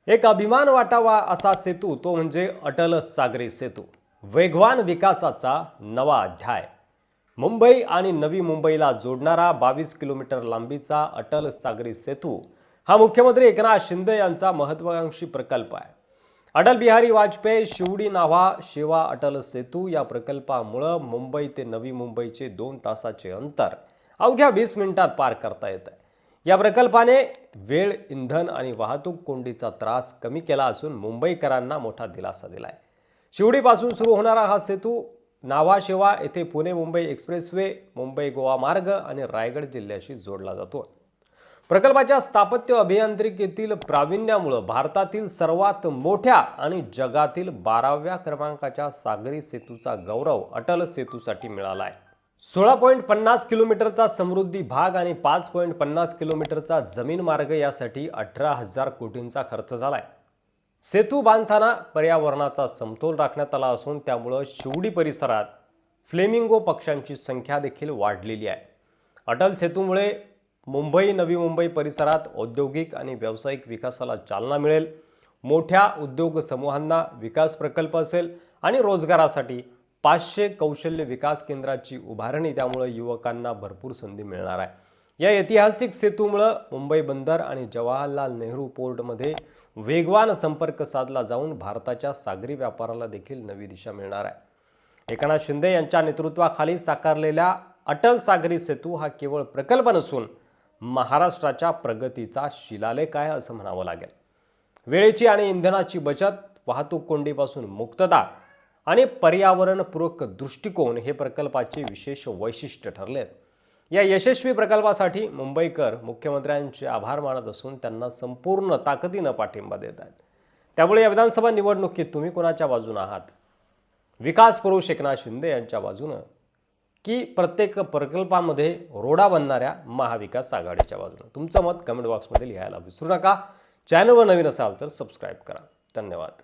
एक अभिमान वाटावा असा सेतू तो म्हणजे अटल सागरी सेतू. वेगवान विकासाचा नवा अध्याय. मुंबई आणि नवी मुंबईला जोडणारा 22 किलोमीटर लांबीचा अटल सागरी सेतू हा मुख्यमंत्री एकनाथ शिंदे यांचा महत्त्वाकांक्षी प्रकल्प आहे. अटल बिहारी वाजपेयी शिवडी नाव्हा शेवा अटल सेतू या प्रकल्पामुळे मुंबई ते नवी मुंबईचे 2 तासाचे अंतर अवघ्या 20 मिनिटात पार करता येते. या प्रकल्पाने वेळ, इंधन आणि वाहतूक कोंडीचा त्रास कमी केला असून मुंबईकरांना मोठा दिलासा दिलाय. शिवडीपासून सुरू होणारा हा सेतू नाव्हा शेवा येथे पुणे मुंबई एक्सप्रेसवे, मुंबई गोवा मार्ग आणि रायगड जिल्ह्याशी जोडला जातो. प्रकल्पाच्या स्थापत्य अभियांत्रिकीतील प्रावीण्यामुळे भारतातील सर्वात मोठ्या आणि जगातील 12व्या क्रमांकाच्या सागरी सेतूचा गौरव अटल सेतूसाठी मिळाला आहे. 16.50 किलोमीटरचा समृद्धी भाग आणि 5.50 किलोमीटरचा जमीन मार्ग यासाठी 18,000 कोटींचा खर्च झालाय. सेतू बांधताना पर्यावरणाचा समतोल राखण्यात आला असून त्यामुळे शिवडी परिसरात फ्लेमिंगो पक्ष्यांची संख्या देखील वाढलेली आहे. अटल सेतूमुळे मुंबई नवी मुंबई परिसरात औद्योगिक आणि व्यावसायिक विकासाला चालना मिळेल. मोठ्या उद्योग समूहांना विकास प्रकल्प असेल आणि रोजगारासाठी 500 कौशल्य विकास केंद्राची उभारणी, त्यामुळे युवकांना भरपूर संधी मिळणार आहे. या ऐतिहासिक सेतूमुळे मुंबई बंदर आणि जवाहरलाल नेहरू पोर्टमध्ये वेगवान संपर्क साधला जाऊन भारताच्या सागरी व्यापाराला देखील नवी दिशा मिळणार आहे. एकनाथ शिंदे यांच्या नेतृत्वाखाली साकारलेला अटल सागरी सेतू हा केवळ प्रकल्प नसून महाराष्ट्राच्या प्रगतीचा शिलालेख आहे असं म्हणावं लागेल. वेळेची आणि इंधनाची बचत, वाहतूक कोंडीपासून मुक्तता आणि पर्यावरणपूरक दृष्टिकोन हे प्रकल्पाचे विशेष वैशिष्ट्य ठरले. या यशस्वी प्रकल्पासाठी मुंबईकर मुख्यमंत्र्यांचे आभार मानत असून त्यांना संपूर्ण ताकदीनं पाठिंबा देत आहेत. त्यामुळे या विधानसभा निवडणुकीत तुम्ही कोणाच्या बाजूने आहात? विकास पुरुष एकनाथ शिंदे यांच्या बाजूने की प्रत्येक प्रकल्पामध्ये रोडा बनणाऱ्या महाविकास आघाडीच्या बाजूने? तुमचं मत कमेंट बॉक्समध्ये लिहायला विसरू नका. चॅनलवर नवीन असाल तर सबस्क्राईब करा. धन्यवाद.